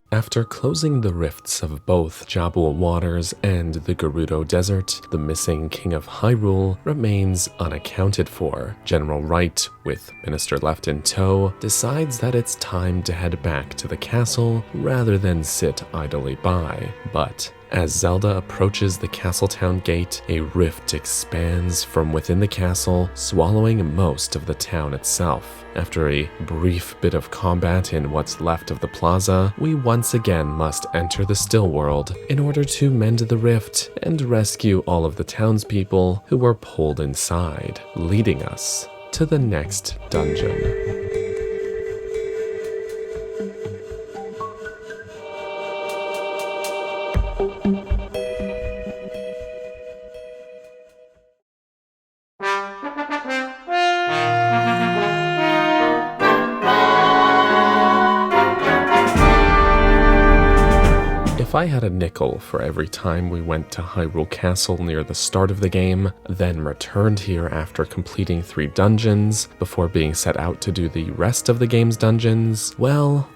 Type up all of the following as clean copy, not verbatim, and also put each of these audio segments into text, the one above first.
After closing the rifts of both Jabul waters and the Gerudo Desert, the missing King of Hyrule remains unaccounted for. General Wright, with Minister left in tow, decides that it's time to head back to the castle rather than sit idly by. But as Zelda approaches the Castletown gate, a rift expands from within the castle, swallowing most of the town itself. After a brief bit of combat in what's left of the plaza, we once again must enter the still world in order to mend the rift and rescue all of the townspeople who were pulled inside, leading us to the next dungeon. If I had a nickel for every time we went to Hyrule Castle near the start of the game, then returned here after completing 3 dungeons before being set out to do the rest of the game's dungeons, well,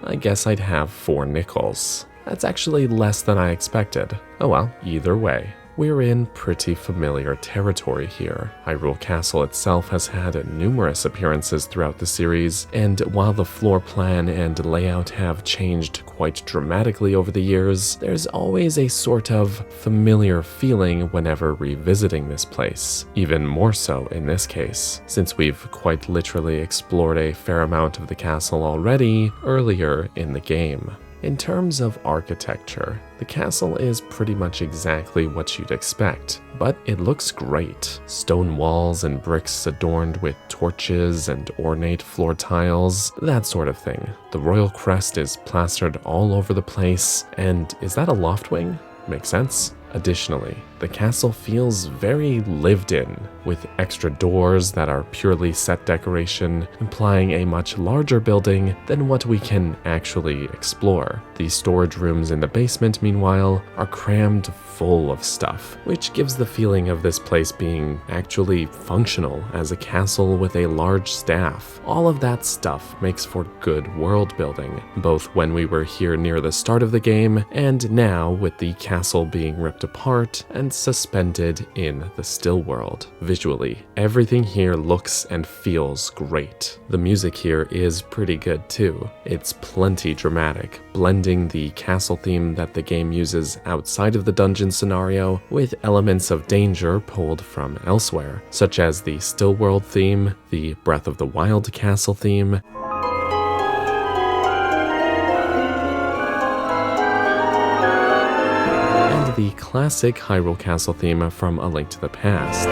I guess I'd have 4 nickels. That's actually less than I expected. Oh well, either way. We're in pretty familiar territory here. Hyrule Castle itself has had numerous appearances throughout the series, and while the floor plan and layout have changed quite dramatically over the years, there's always a sort of familiar feeling whenever revisiting this place. Even more so in this case, since we've quite literally explored a fair amount of the castle already earlier in the game. In terms of architecture, the castle is pretty much exactly what you'd expect, but it looks great. Stone walls and bricks adorned with torches and ornate floor tiles, that sort of thing. The royal crest is plastered all over the place, and is that a loft wing? Makes sense. Additionally, the castle feels very lived in, with extra doors that are purely set decoration, implying a much larger building than what we can actually explore. The storage rooms in the basement, meanwhile, are crammed full of stuff, which gives the feeling of this place being actually functional as a castle with a large staff. All of that stuff makes for good world building, both when we were here near the start of the game and now with the castle being ripped apart and suspended in the still world. Visually, everything here looks and feels great. The music here is pretty good too. It's plenty dramatic, blending the castle theme that the game uses outside of the dungeon scenario with elements of danger pulled from elsewhere, such as the still world theme, the Breath of the Wild castle theme, the classic Hyrule Castle theme from A Link to the Past.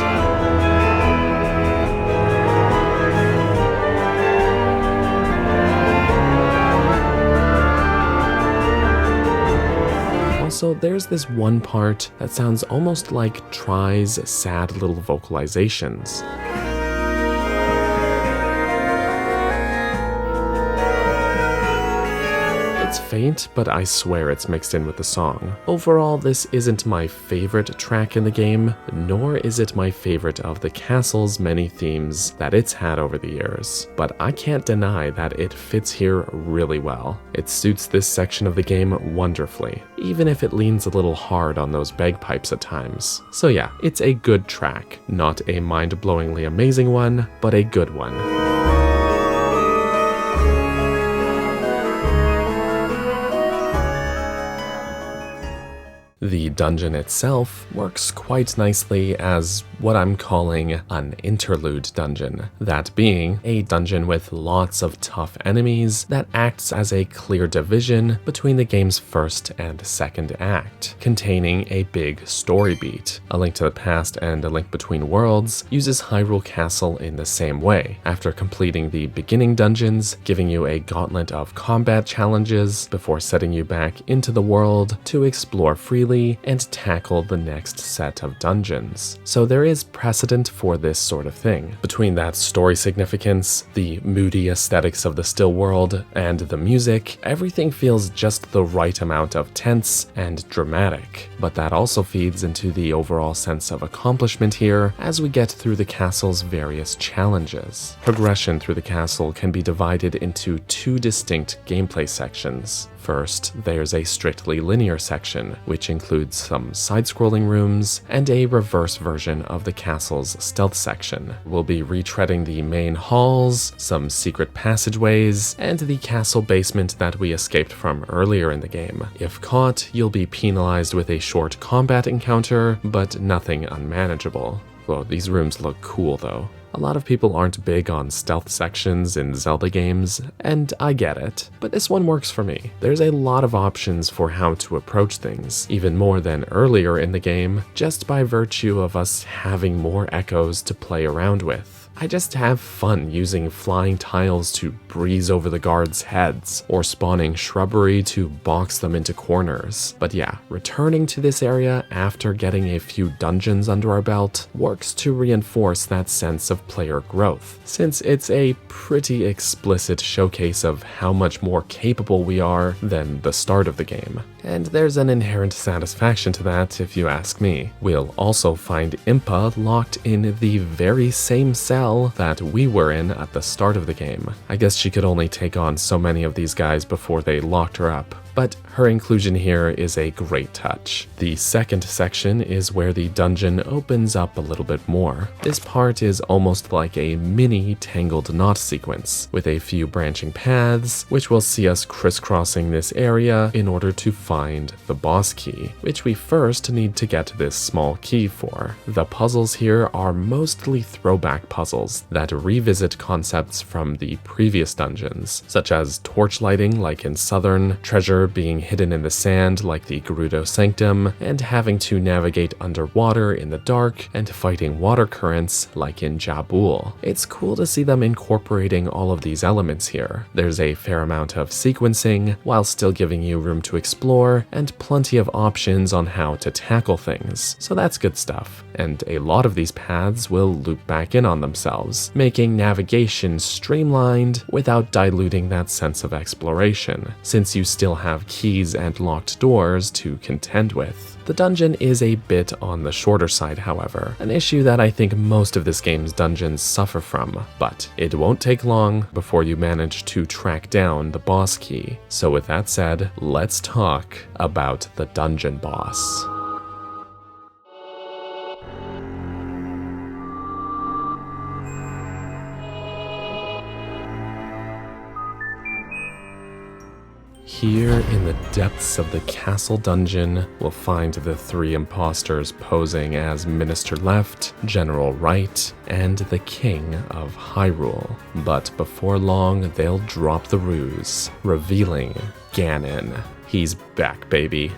Also, there's this one part that sounds almost like Tri's sad little vocalizations. It's faint, but I swear it's mixed in with the song. Overall, this isn't my favorite track in the game, nor is it my favorite of the castle's many themes that it's had over the years. But I can't deny that it fits here really well. It suits this section of the game wonderfully, even if it leans a little hard on those bagpipes at times. So yeah, it's a good track. Not a mind-blowingly amazing one, but a good one. The dungeon itself works quite nicely as what I'm calling an interlude dungeon, that being a dungeon with lots of tough enemies that acts as a clear division between the game's first and second act, containing a big story beat. A Link to the Past and A Link Between Worlds uses Hyrule Castle in the same way, after completing the beginning dungeons, giving you a gauntlet of combat challenges before setting you back into the world to explore freely and tackle the next set of dungeons. So there is precedent for this sort of thing. Between that story significance, the moody aesthetics of the still world, and the music, everything feels just the right amount of tense and dramatic. But that also feeds into the overall sense of accomplishment here as we get through the castle's various challenges. Progression through the castle can be divided into 2 distinct gameplay sections. First, there's a strictly linear section, which includes some side-scrolling rooms and a reverse version of the castle's stealth section. We'll be retreading the main halls, some secret passageways, and the castle basement that we escaped from earlier in the game. If caught, you'll be penalized with a short combat encounter, but nothing unmanageable. Well, these rooms look cool though. A lot of people aren't big on stealth sections in Zelda games, and I get it, but this one works for me. There's a lot of options for how to approach things, even more than earlier in the game, just by virtue of us having more echoes to play around with. I just have fun using flying tiles to breeze over the guards' heads, or spawning shrubbery to box them into corners. But yeah, returning to this area after getting a few dungeons under our belt works to reinforce that sense of player growth, since it's a pretty explicit showcase of how much more capable we are than the start of the game. And there's an inherent satisfaction to that, if you ask me. We'll also find Impa locked in the very same cell that we were in at the start of the game. I guess she could only take on so many of these guys before they locked her up, but her inclusion here is a great touch. The second section is where the dungeon opens up a little bit more. This part is almost like a mini tangled knot sequence, with a few branching paths, which will see us crisscrossing this area in order to find the boss key, which we first need to get this small key for. The puzzles here are mostly throwback puzzles that revisit concepts from the previous dungeons, such as torch lighting like in Southern, treasure being hidden in the sand like the Gerudo Sanctum, and having to navigate underwater in the dark and fighting water currents like in Jabul. It's cool to see them incorporating all of these elements here. There's a fair amount of sequencing, while still giving you room to explore, and plenty of options on how to tackle things, so that's good stuff. And a lot of these paths will loop back in on themselves, making navigation streamlined without diluting that sense of exploration, since you still have keys and locked doors to contend with. The dungeon is a bit on the shorter side, however, an issue that I think most of this game's dungeons suffer from, but it won't take long before you manage to track down the boss key. So with that said, let's talk about the dungeon boss. Here in the depths of the castle dungeon, we'll find the three imposters posing as Minister Left, General Right, and the King of Hyrule. But before long, they'll drop the ruse, revealing Ganon. He's back, baby.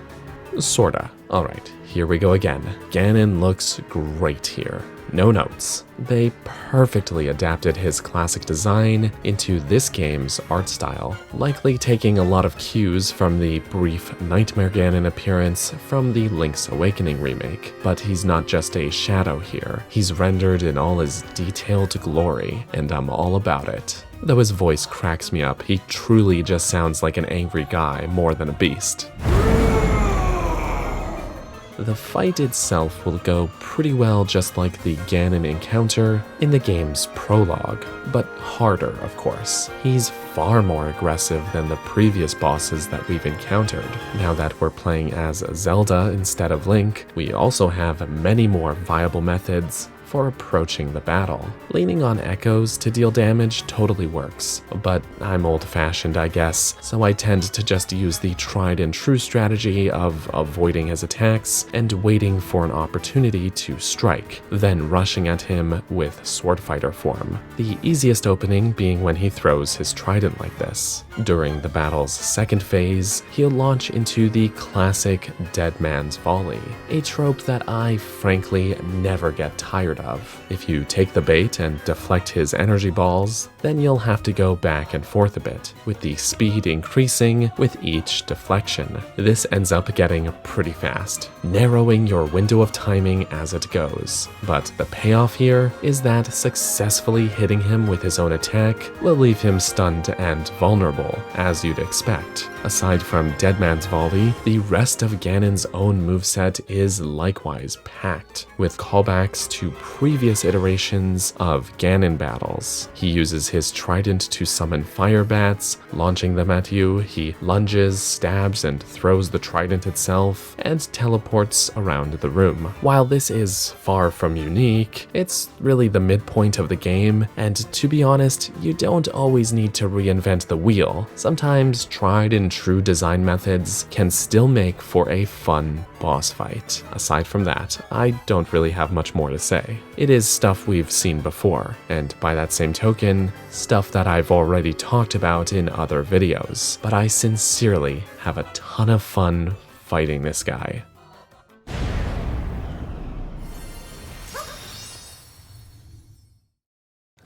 Sorta. Alright, here we go again. Ganon looks great here. No notes. They perfectly adapted his classic design into this game's art style, likely taking a lot of cues from the brief Nightmare Ganon appearance from the Link's Awakening remake. But he's not just a shadow here. He's rendered in all his detailed glory, and I'm all about it. Though his voice cracks me up, he truly just sounds like an angry guy more than a beast. The fight itself will go pretty well just like the Ganon encounter in the game's prologue, but harder, of course. He's far more aggressive than the previous bosses that we've encountered. Now that we're playing as Zelda instead of Link, we also have many more viable methods for approaching the battle. Leaning on echoes to deal damage totally works, but I'm old-fashioned, I guess, so I tend to just use the tried and true strategy of avoiding his attacks and waiting for an opportunity to strike, then rushing at him with sword fighter form. The easiest opening being when he throws his trident like this. During the battle's second phase, he'll launch into the classic Dead Man's Volley, a trope that I frankly never get tired of. If you take the bait and deflect his energy balls, then you'll have to go back and forth a bit, with the speed increasing with each deflection. This ends up getting pretty fast, narrowing your window of timing as it goes. But the payoff here is that successfully hitting him with his own attack will leave him stunned and vulnerable, as you'd expect. Aside from Dead Man's Volley, the rest of Ganon's own moveset is likewise packed, with callbacks to previous iterations of Ganon battles. He uses his trident to summon fire bats, launching them at you. He lunges, stabs, and throws the trident itself, and teleports around the room. While this is far from unique, it's really the midpoint of the game, and to be honest, you don't always need to reinvent the wheel. Sometimes tried and true design methods can still make for a fun boss fight. Aside from that, I don't really have much more to say. It is stuff we've seen before, and by that same token, stuff that I've already talked about in other videos, but I sincerely have a ton of fun fighting this guy.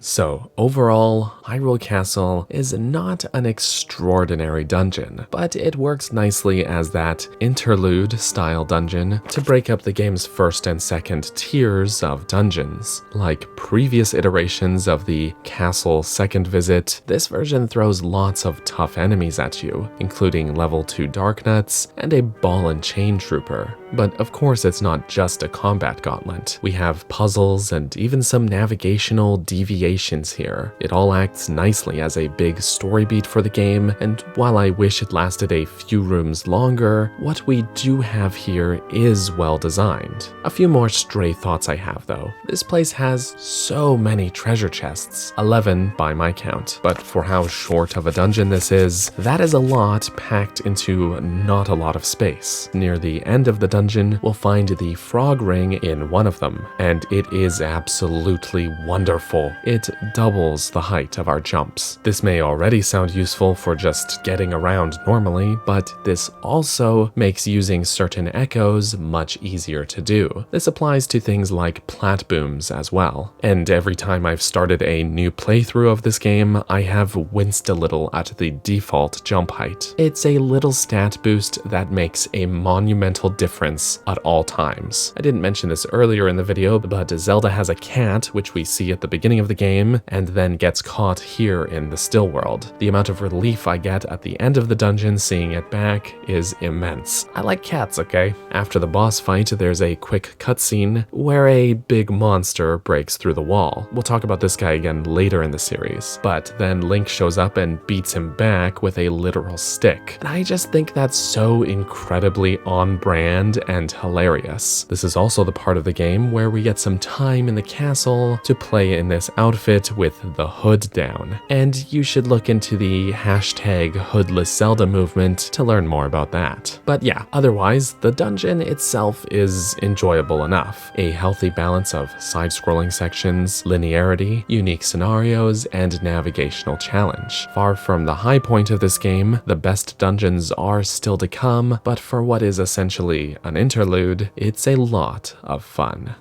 So, overall, Hyrule Castle is not an extraordinary dungeon, but it works nicely as that interlude-style dungeon to break up the game's first and second tiers of dungeons. Like previous iterations of the Castle Second Visit, this version throws lots of tough enemies at you, including level 2 Darknuts and a Ball and Chain Trooper. But of course it's not just a combat gauntlet. We have puzzles and even some navigational deviations here. It all acts nicely as a big story beat for the game, and while I wish it lasted a few rooms longer, what we do have here is well designed. A few more stray thoughts I have though. This place has so many treasure chests, 11 by my count, but for how short of a dungeon this is, that is a lot packed into not a lot of space. Near the end of the dungeon, we'll find the frog ring in one of them, and it is absolutely wonderful. It doubles the height of our jumps. This may already sound useful for just getting around normally, but this also makes using certain echoes much easier to do. This applies to things like plat booms as well, and every time I've started a new playthrough of this game, I have winced a little at the default jump height. It's a little stat boost that makes a monumental difference at all times. I didn't mention this earlier in the video, but Zelda has a cat, which we see at the beginning of the game, and then gets caught here in the still world. The amount of relief I get at the end of the dungeon seeing it back is immense. I like cats, okay? After the boss fight, there's a quick cutscene where a big monster breaks through the wall. We'll talk about this guy again later in the series, but then Link shows up and beats him back with a literal stick. And I just think that's so incredibly on brand and hilarious. This is also the part of the game where we get some time in the castle to play in this outfit with the hood down. And you should look into the hashtag hoodless Zelda movement to learn more about that. But yeah, otherwise, the dungeon itself is enjoyable enough. A healthy balance of side-scrolling sections, linearity, unique scenarios, and navigational challenge. Far from the high point of this game, the best dungeons are still to come, but for what is essentially an interlude, it's a lot of fun.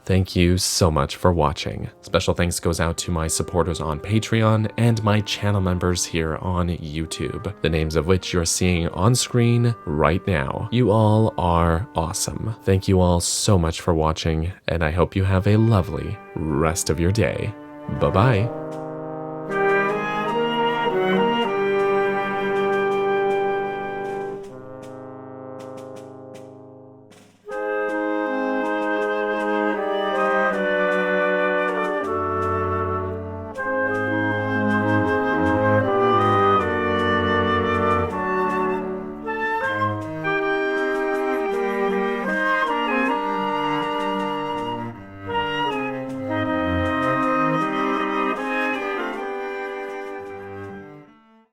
Thank you so much for watching. Special thanks goes out to my supporters on Patreon and my channel members here on YouTube, the names of which you're seeing on screen right now. You all are awesome. Thank you all so much for watching, and I hope you have a lovely rest of your day. Bye-bye.